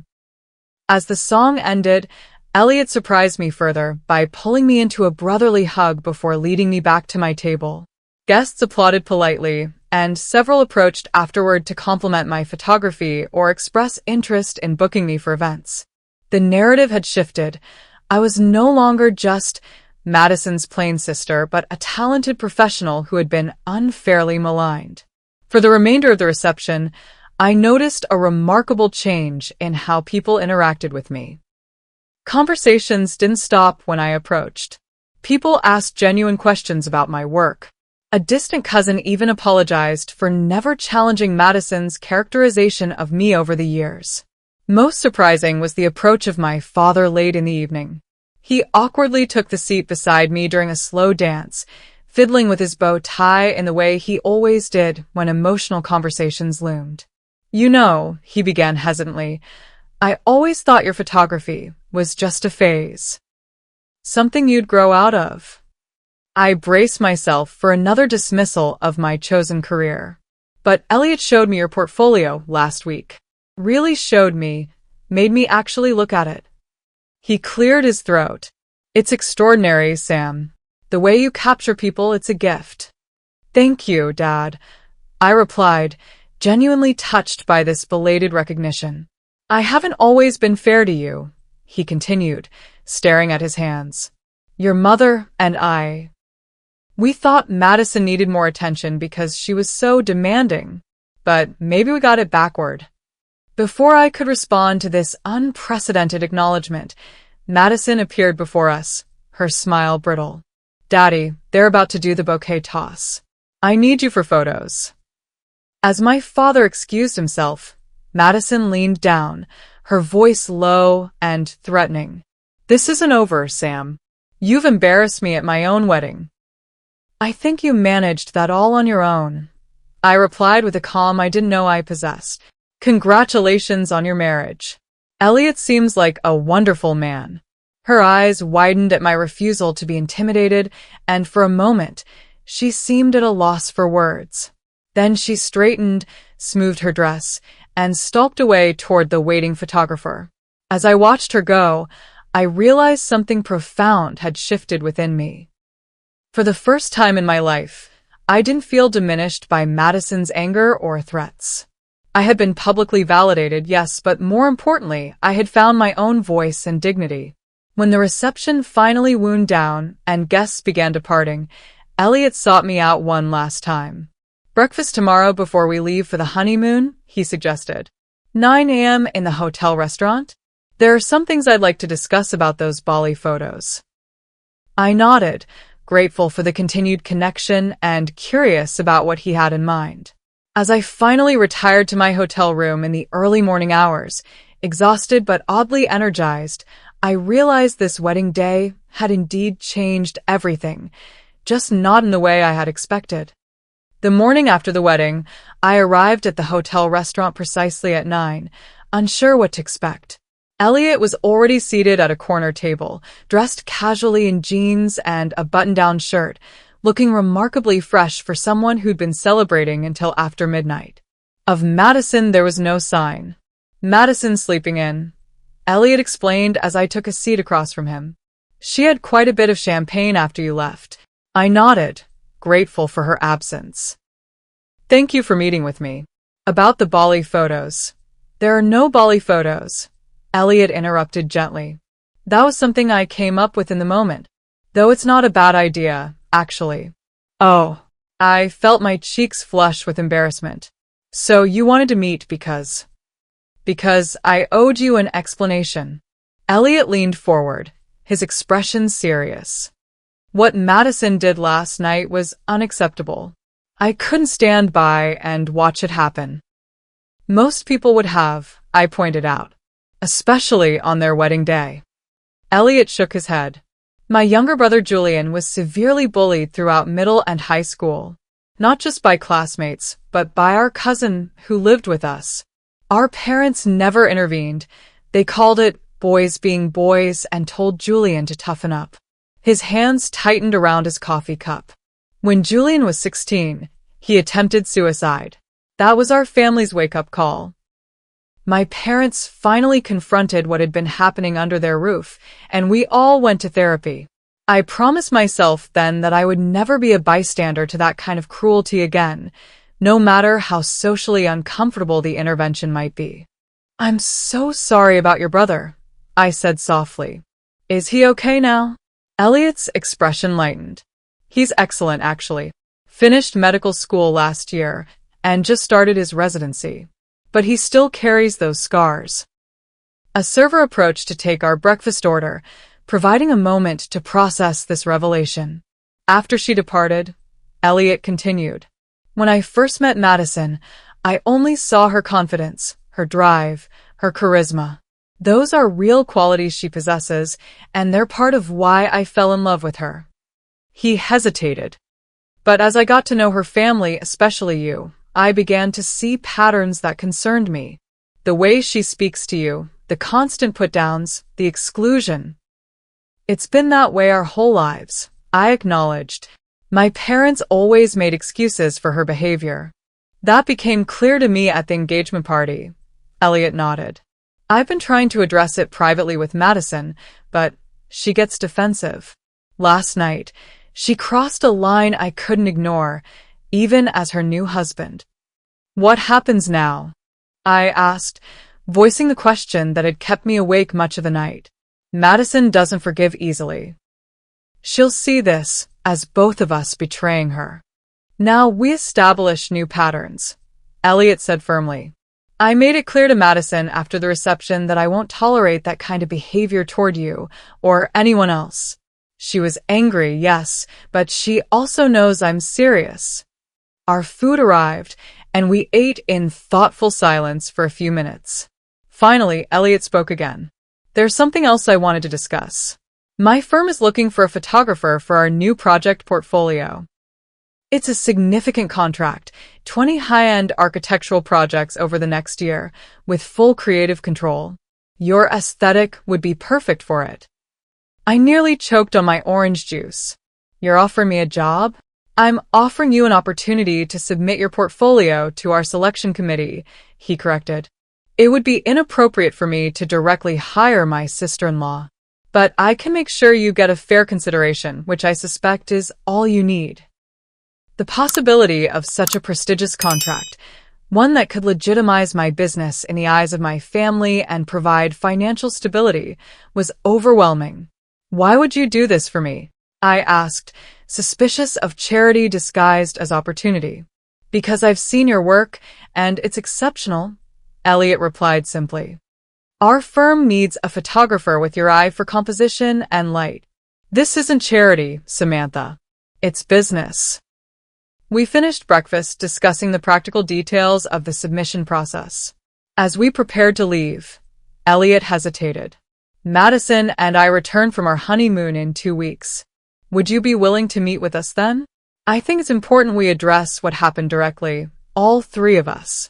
As the song ended, Elliott surprised me further by pulling me into a brotherly hug before leading me back to my table. Guests applauded politely, and several approached afterward to compliment my photography or express interest in booking me for events. The narrative had shifted. I was no longer just Madison's plain sister, but a talented professional who had been unfairly maligned. For the remainder of the reception, I noticed a remarkable change in how people interacted with me. Conversations didn't stop when I approached. People asked genuine questions about my work. A distant cousin even apologized for never challenging Madison's characterization of me over the years. Most surprising was the approach of my father late in the evening. He awkwardly took the seat beside me during a slow dance, fiddling with his bow tie in the way he always did when emotional conversations loomed. "You know," he began hesitantly, "I always thought your photography was just a phase. Something you'd grow out of." I braced myself for another dismissal of my chosen career. "But Elliott showed me your portfolio last week." "Really showed me, made me actually look at it." He cleared his throat. "It's extraordinary, Sam. The way you capture people, it's a gift." "Thank you, Dad," I replied, genuinely touched by this belated recognition. "I haven't always been fair to you," he continued, staring at his hands. "Your mother and I. We thought Madison needed more attention because she was so demanding, but maybe we got it backward." Before I could respond to this unprecedented acknowledgement, Madison appeared before us, her smile brittle. "Daddy, they're about to do the bouquet toss. I need you for photos." As my father excused himself, Madison leaned down, her voice low and threatening. "This isn't over, Sam. You've embarrassed me at my own wedding." "I think you managed that all on your own," I replied with a calm I didn't know I possessed. "Congratulations on your marriage. Elliott seems like a wonderful man." Her eyes widened at my refusal to be intimidated, and for a moment, she seemed at a loss for words. Then she straightened, smoothed her dress, and stalked away toward the waiting photographer. As I watched her go, I realized something profound had shifted within me. For the first time in my life, I didn't feel diminished by Madison's anger or threats. I had been publicly validated, yes, but more importantly, I had found my own voice and dignity. When the reception finally wound down and guests began departing, Elliott sought me out one last time. "Breakfast tomorrow before we leave for the honeymoon," he suggested. 9 a.m. in the hotel restaurant? "There are some things I'd like to discuss about those Bali photos." I nodded, grateful for the continued connection and curious about what he had in mind. As I finally retired to my hotel room in the early morning hours, exhausted but oddly energized, I realized this wedding day had indeed changed everything, just not in the way I had expected. The morning after the wedding, I arrived at the hotel restaurant precisely at 9, unsure what to expect. Elliott was already seated at a corner table, dressed casually in jeans and a button-down shirt, looking remarkably fresh for someone who'd been celebrating until after midnight. Of Madison, there was no sign. "Madison's sleeping in," Elliott explained as I took a seat across from him. "She had quite a bit of champagne after you left." I nodded, grateful for her absence. "Thank you for meeting with me." "About the Bali photos." "There are no Bali photos," Elliott interrupted gently. "That was something I came up with in the moment, though it's not a bad idea, actually." "Oh." I felt my cheeks flush with embarrassment. "So you wanted to meet because I owed you an explanation." Elliott leaned forward, his expression serious. "What Madison did last night was unacceptable. I couldn't stand by and watch it happen." "Most people would have," I pointed out, "especially on their wedding day." Elliott shook his head. "My younger brother Julian was severely bullied throughout middle and high school, not just by classmates, but by our cousin who lived with us. Our parents never intervened. They called it boys being boys and told Julian to toughen up. His hands tightened around his coffee cup. When Julian was 16, he attempted suicide. That was our family's wake-up call. My parents finally confronted what had been happening under their roof, and we all went to therapy. I promised myself then that I would never be a bystander to that kind of cruelty again, no matter how socially uncomfortable the intervention might be. "I'm so sorry about your brother," I said softly. "Is he okay now?" Elliott's expression lightened. "He's excellent, actually. Finished medical school last year and just started his residency. But he still carries those scars." A server approached to take our breakfast order, providing a moment to process this revelation. After she departed, Elliott continued. "When I first met Madison, I only saw her confidence, her drive, her charisma. Those are real qualities she possesses, and they're part of why I fell in love with her." He hesitated. "But as I got to know her family, especially you, I began to see patterns that concerned me. The way she speaks to you, the constant put-downs, the exclusion. It's been that way our whole lives," I acknowledged. "My parents always made excuses for her behavior." "That became clear to me at the engagement party," Elliott nodded. "I've been trying to address it privately with Madison, but she gets defensive. Last night, she crossed a line I couldn't ignore, even as her new husband." "What happens now?" I asked, voicing the question that had kept me awake much of the night. "Madison doesn't forgive easily. She'll see this as both of us betraying her." "Now we establish new patterns," Elliott said firmly. "I made it clear to Madison after the reception that I won't tolerate that kind of behavior toward you or anyone else. She was angry, yes, but she also knows I'm serious." Our food arrived, and we ate in thoughtful silence for a few minutes. Finally, Elliott spoke again. "There's something else I wanted to discuss. My firm is looking for a photographer for our new project portfolio. It's a significant contract, 20 high-end architectural projects over the next year, with full creative control. Your aesthetic would be perfect for it." I nearly choked on my orange juice. "You're offering me a job?" "I'm offering you an opportunity to submit your portfolio to our selection committee," he corrected. "It would be inappropriate for me to directly hire my sister-in-law. But I can make sure you get a fair consideration, which I suspect is all you need." The possibility of such a prestigious contract, one that could legitimize my business in the eyes of my family and provide financial stability, was overwhelming. "Why would you do this for me?" I asked, suspicious of charity disguised as opportunity. "Because I've seen your work, and it's exceptional," Elliott replied simply. "Our firm needs a photographer with your eye for composition and light. This isn't charity, Samantha. It's business." We finished breakfast discussing the practical details of the submission process. As we prepared to leave, Elliott hesitated. "Madison and I return from our honeymoon in 2 weeks. Would you be willing to meet with us then? I think it's important we address what happened directly, all three of us."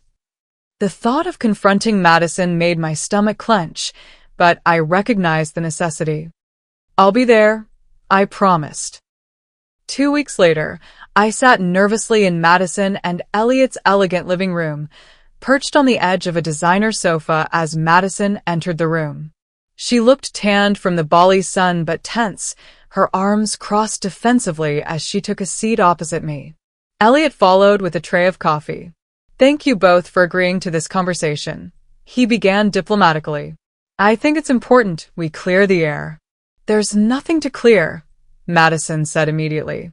The thought of confronting Madison made my stomach clench, but I recognized the necessity. "I'll be there," I promised. 2 weeks later, I sat nervously in Madison and Elliott's elegant living room, perched on the edge of a designer sofa as Madison entered the room. She looked tanned from the Bali sun but tense, her arms crossed defensively as she took a seat opposite me. Elliott followed with a tray of coffee. "Thank you both for agreeing to this conversation," he began diplomatically. "I think it's important we clear the air." "There's nothing to clear," Madison said immediately.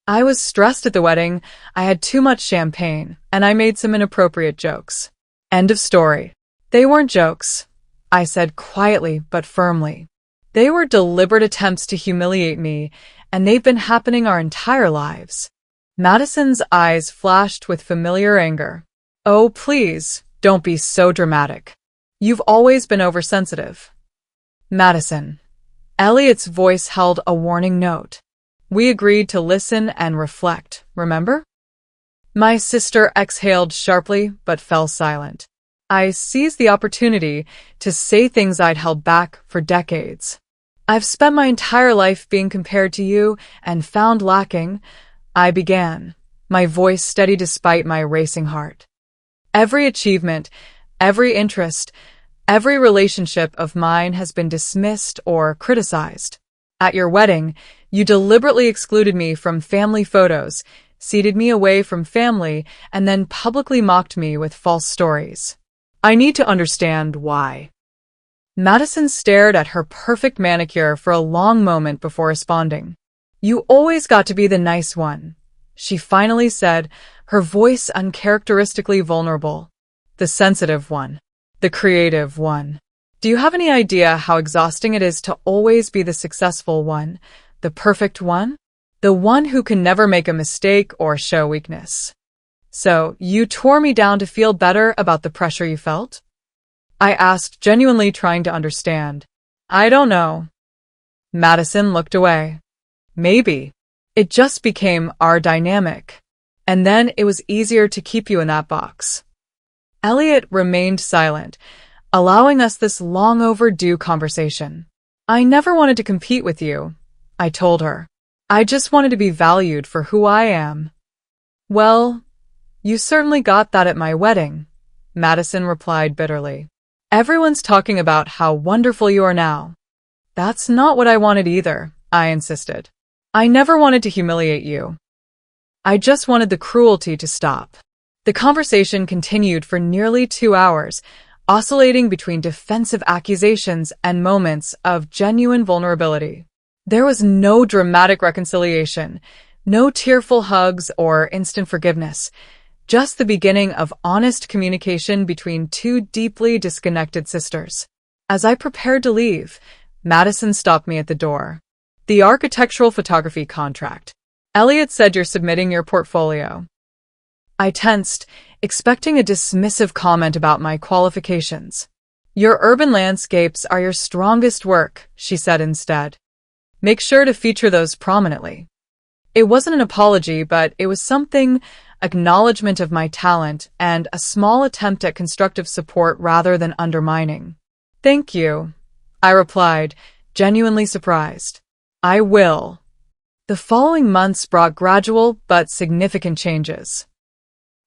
"I was stressed at the wedding, I had too much champagne, and I made some inappropriate jokes. End of story." "They weren't jokes," I said quietly but firmly. "They were deliberate attempts to humiliate me, and they've been happening our entire lives." Madison's eyes flashed with familiar anger. "Oh, please, don't be so dramatic. You've always been oversensitive." "Madison." Elliott's voice held a warning note. "We agreed to listen and reflect, remember?" My sister exhaled sharply but fell silent. I seized the opportunity to say things I'd held back for decades. I've spent my entire life being compared to you and found lacking, I began, my voice steady despite my racing heart. Every achievement, every interest, every relationship of mine has been dismissed or criticized. At your wedding, you deliberately excluded me from family photos, seated me away from family, and then publicly mocked me with false stories. I need to understand why. Madison stared at her perfect manicure for a long moment before responding. You always got to be the nice one, she finally said, her voice uncharacteristically vulnerable. The sensitive one. The creative one. Do you have any idea how exhausting it is to always be the successful one, the perfect one? The one who can never make a mistake or show weakness. So, you tore me down to feel better about the pressure you felt? I asked, genuinely trying to understand. I don't know. Madison looked away. Maybe. It just became our dynamic. And then it was easier to keep you in that box. Elliott remained silent, allowing us this long overdue conversation. I never wanted to compete with you, I told her. I just wanted to be valued for who I am. Well, you certainly got that at my wedding, Madison replied bitterly. Everyone's talking about how wonderful you are now. That's not what I wanted either, I insisted. I never wanted to humiliate you. I just wanted the cruelty to stop. The conversation continued for nearly 2 hours, oscillating between defensive accusations and moments of genuine vulnerability. There was no dramatic reconciliation, no tearful hugs or instant forgiveness, just the beginning of honest communication between two deeply disconnected sisters. As I prepared to leave, Madison stopped me at the door. The architectural photography contract. Elliott said you're submitting your portfolio. I tensed, expecting a dismissive comment about my qualifications. Your urban landscapes are your strongest work, she said instead. Make sure to feature those prominently. It wasn't an apology, but it was something, acknowledgement of my talent and a small attempt at constructive support rather than undermining. Thank you, I replied, genuinely surprised. I will. The following months brought gradual but significant changes.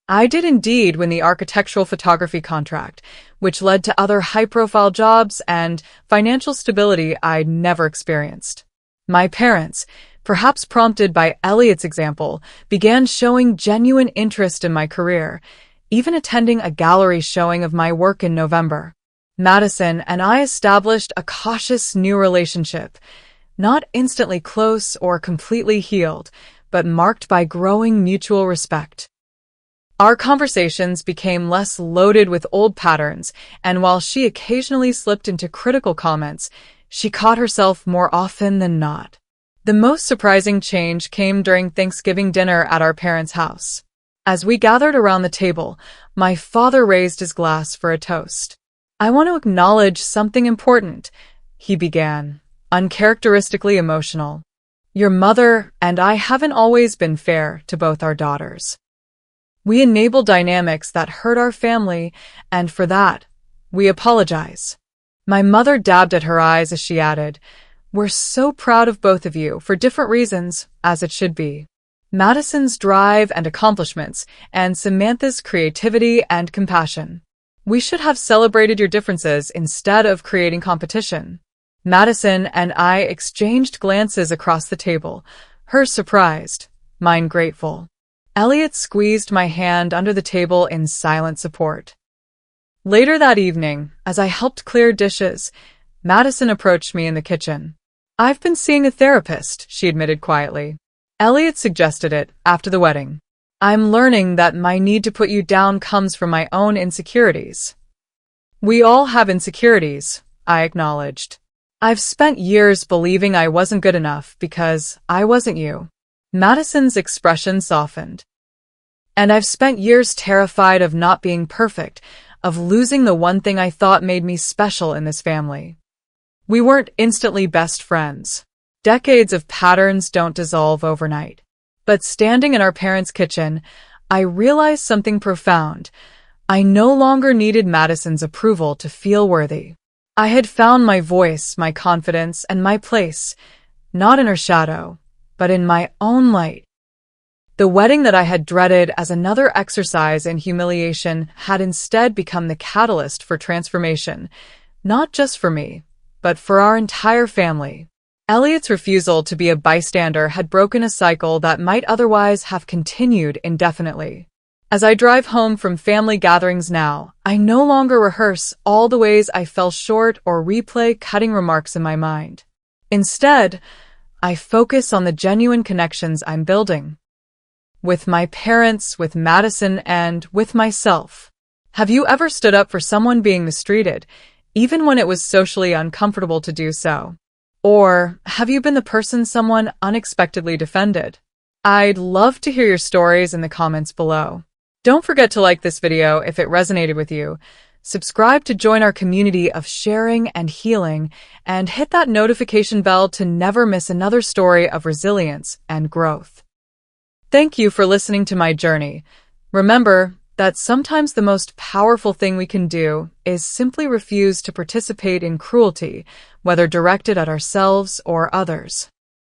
I did indeed win the architectural photography contract, which led to other high-profile jobs and financial stability I'd never experienced. My parents, perhaps prompted by Elliott's example, began showing genuine interest in my career, even attending a gallery showing of my work in November. Madison and I established a cautious new relationship, not instantly close or completely healed, but marked by growing mutual respect. Our conversations became less loaded with old patterns, and while she occasionally slipped into critical comments, she caught herself more often than not. The most surprising change came during Thanksgiving dinner at our parents' house. As we gathered around the table, my father raised his glass for a toast. I want to acknowledge something important, he began, uncharacteristically emotional. Your mother and I haven't always been fair to both our daughters. We enable dynamics that hurt our family, and for that, we apologize. My mother dabbed at her eyes as she added, We're so proud of both of you for different reasons, as it should be. Madison's drive and accomplishments, and Samantha's creativity and compassion. We should have celebrated your differences instead of creating competition. Madison and I exchanged glances across the table, hers surprised, mine grateful. Elliott squeezed my hand under the table in silent support. Later that evening, as I helped clear dishes, Madison approached me in the kitchen. I've been seeing a therapist, she admitted quietly. Elliott suggested it after the wedding. I'm learning that my need to put you down comes from my own insecurities. We all have insecurities, I acknowledged. I've spent years believing I wasn't good enough because I wasn't you. Madison's expression softened. And I've spent years terrified of not being perfect, of losing the one thing I thought made me special in this family. We weren't instantly best friends. Decades of patterns don't dissolve overnight. But standing in our parents' kitchen, I realized something profound. I no longer needed Madison's approval to feel worthy. I had found my voice, my confidence, and my place, not in her shadow, but in my own light. The wedding that I had dreaded as another exercise in humiliation had instead become the catalyst for transformation, not just for me, but for our entire family. Elliott's refusal to be a bystander had broken a cycle that might otherwise have continued indefinitely. As I drive home from family gatherings now, I no longer rehearse all the ways I fell short or replay cutting remarks in my mind. Instead, I focus on the genuine connections I'm building. With my parents, with Madison, and with myself. Have you ever stood up for someone being mistreated, even when it was socially uncomfortable to do so? Or have you been the person someone unexpectedly defended? I'd love to hear your stories in the comments below. Don't forget to like this video if it resonated with you, subscribe to join our community of sharing and healing, and hit that notification bell to never miss another story of resilience and growth. Thank you for listening to my journey. Remember that sometimes the most powerful thing we can do is simply refuse to participate in cruelty, whether directed at ourselves or others.